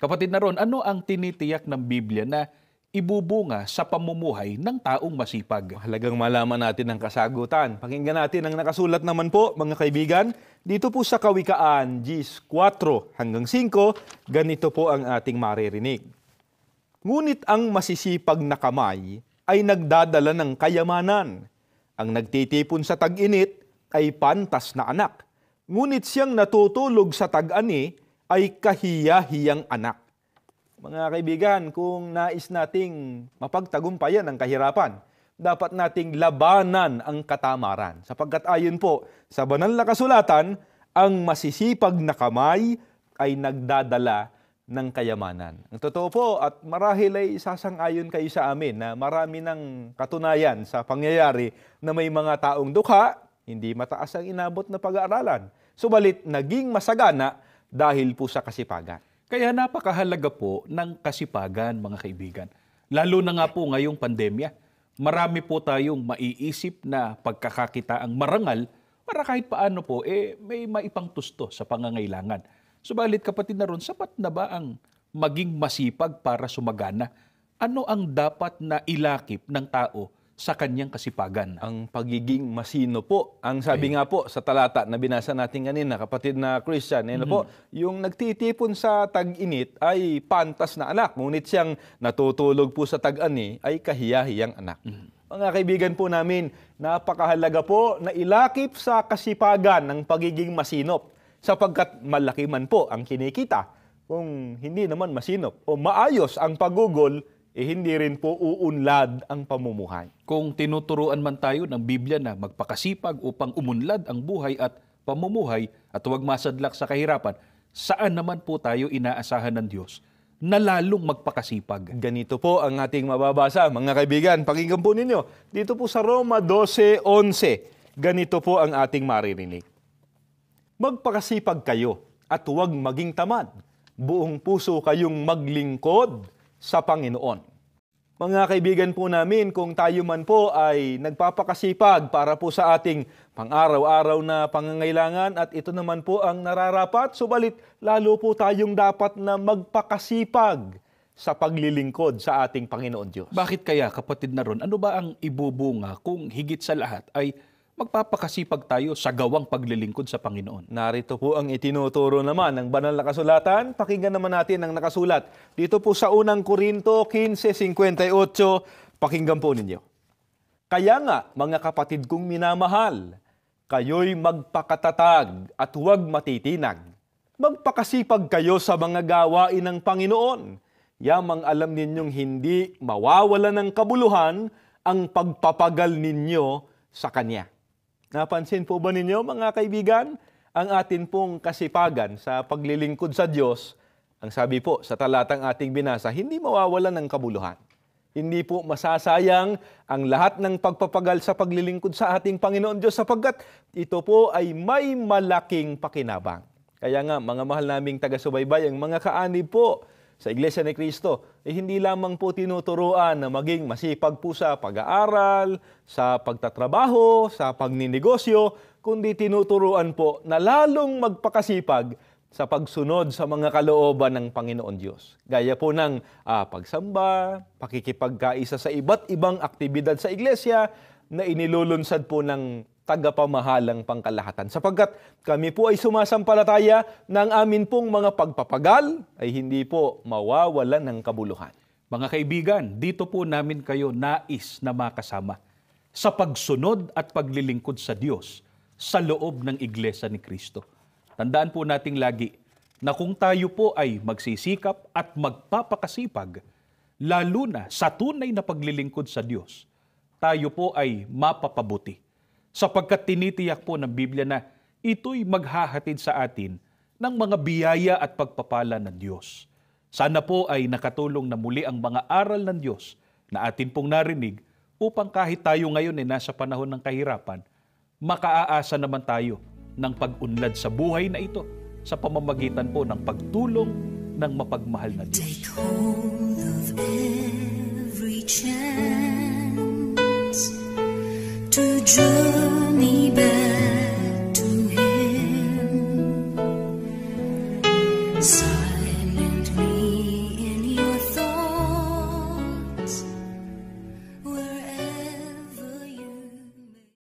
Kapatid na ron, ano ang tinitiyak ng Biblia na ibubunga sa pamumuhay ng taong masipag? Mahalagang malaman natin ang kasagutan. Pakinggan natin ang nakasulat naman po, mga kaibigan. Dito po sa Kawikaan, Gs 4 hanggang 5, ganito po ang ating maririnig. Ngunit ang masisipag na kamay ay nagdadala ng kayamanan. Ang nagtitipon sa tag-init ay pantas na anak. Ngunit siyang natutulog sa tag-ani ay kahiya-hiyang anak. Mga kaibigan, kung nais nating mapagtagumpayan ang kahirapan, dapat nating labanan ang katamaran. Sapagkat ayon po sa banal na kasulatan, ang masisipag na kamay ay nagdadala ng kayamanan. Ang totoo po, at marahil ay sasang-ayon kayo sa amin na marami ng katunayan sa pangyayari na may mga taong dukha, hindi mataas ang inabot na pag-aaralan. Subalit, naging masagana dahil po sa kasipagan. Kaya napakahalaga po ng kasipagan, mga kaibigan. Lalo na nga po ngayong pandemya. Marami po tayong maiisip na pagkakakitaang marangal para kahit paano po may maipangtusto sa pangangailangan. Subalit kapatid na ron, sapat na ba ang maging masipag para sumagana? Ano ang dapat na ilakip ng tao sa kanyang kasipagan? Ang pagiging masino po. Ang sabi nga po sa talata na binasa natin kanina, kapatid na Christian, po, yung nagtitipon sa tag-init ay pantas na anak. Ngunit siyang natutulog po sa tag-ani ay kahiya-hiyang anak. Mga kaibigan po namin, napakahalaga po na ilakip sa kasipagan ng pagiging masinop. Sapagkat malaki man po ang kinikita. Kung hindi naman masinop o maayos ang pagugol, hindi rin po uunlad ang pamumuhay. Kung tinuturuan man tayo ng Biblia na magpakasipag upang umunlad ang buhay at pamumuhay at huwag masadlak sa kahirapan, saan naman po tayo inaasahan ng Diyos na lalong magpakasipag? Ganito po ang ating mababasa, mga kaibigan. Pakinggan po ninyo. Dito po sa Roma 12:11, ganito po ang ating maririnig. Magpakasipag kayo at huwag maging tamad. Buong puso kayong maglingkod sa Panginoon. Mga kaibigan po namin, kung tayo man po ay nagpapakasipag para po sa ating pang-araw-araw na pangangailangan at ito naman po ang nararapat, subalit lalo po tayong dapat na magpakasipag sa paglilingkod sa ating Panginoon Diyos. Bakit kaya, kapatid na ron, ano ba ang ibubunga kung higit sa lahat ay magpapakasipag tayo sa gawang paglilingkod sa Panginoon? Narito po ang itinuturo naman ng banal na kasulatan. Pakinggan naman natin ang nakasulat. Dito po sa unang Korinto 15:58, pakinggan po ninyo. Kaya nga, mga kapatid kong minamahal, kayo'y magpakatatag at huwag matitinag. Magpakasipag kayo sa mga gawain ng Panginoon. Yamang alam ninyong hindi mawawala ng kabuluhan ang pagpapagal ninyo sa Kanya. Napansin po ba ninyo, mga kaibigan, ang atin pong kasipagan sa paglilingkod sa Diyos, ang sabi po sa talatang ating binasa, hindi mawawalan ng kabuluhan. Hindi po masasayang ang lahat ng pagpapagal sa paglilingkod sa ating Panginoon Diyos sapagkat ito po ay may malaking pakinabang. Kaya nga, mga mahal naming taga-subaybay, ang mga kaanib po sa Iglesia ni Cristo, hindi lamang po tinuturuan na maging masipag po sa pag-aaral, sa pagtatrabaho, sa pagninegosyo, kundi tinuturuan po na lalong magpakasipag sa pagsunod sa mga kalooban ng Panginoon Diyos. Gaya po ng pagsamba, pakikipagkaisa sa iba't ibang aktibidad sa Iglesia na inilulunsad po ng tagapamahalang pangkalahatan. Sapagkat kami po ay sumasampalataya na ang amin pong mga pagpapagal ay hindi po mawawalan ng kabuluhan. Mga kaibigan, dito po namin kayo nais na makasama sa pagsunod at paglilingkod sa Diyos sa loob ng Iglesia ni Cristo. Tandaan po nating lagi na kung tayo po ay magsisikap at magpapakasipag, lalo na sa tunay na paglilingkod sa Diyos, tayo po ay mapapabuti. Sapagkat tinitiyak po ng Biblia na ito'y maghahatid sa atin ng mga biyaya at pagpapala ng Diyos. Sana po ay nakatulong na muli ang mga aral ng Diyos na atin pong narinig upang kahit tayo ngayon ay nasa panahon ng kahirapan, makaaasa naman tayo ng pag-unlad sa buhay na ito sa pamamagitan po ng pagtulong ng mapagmahal na Diyos. Take hold of every chance to join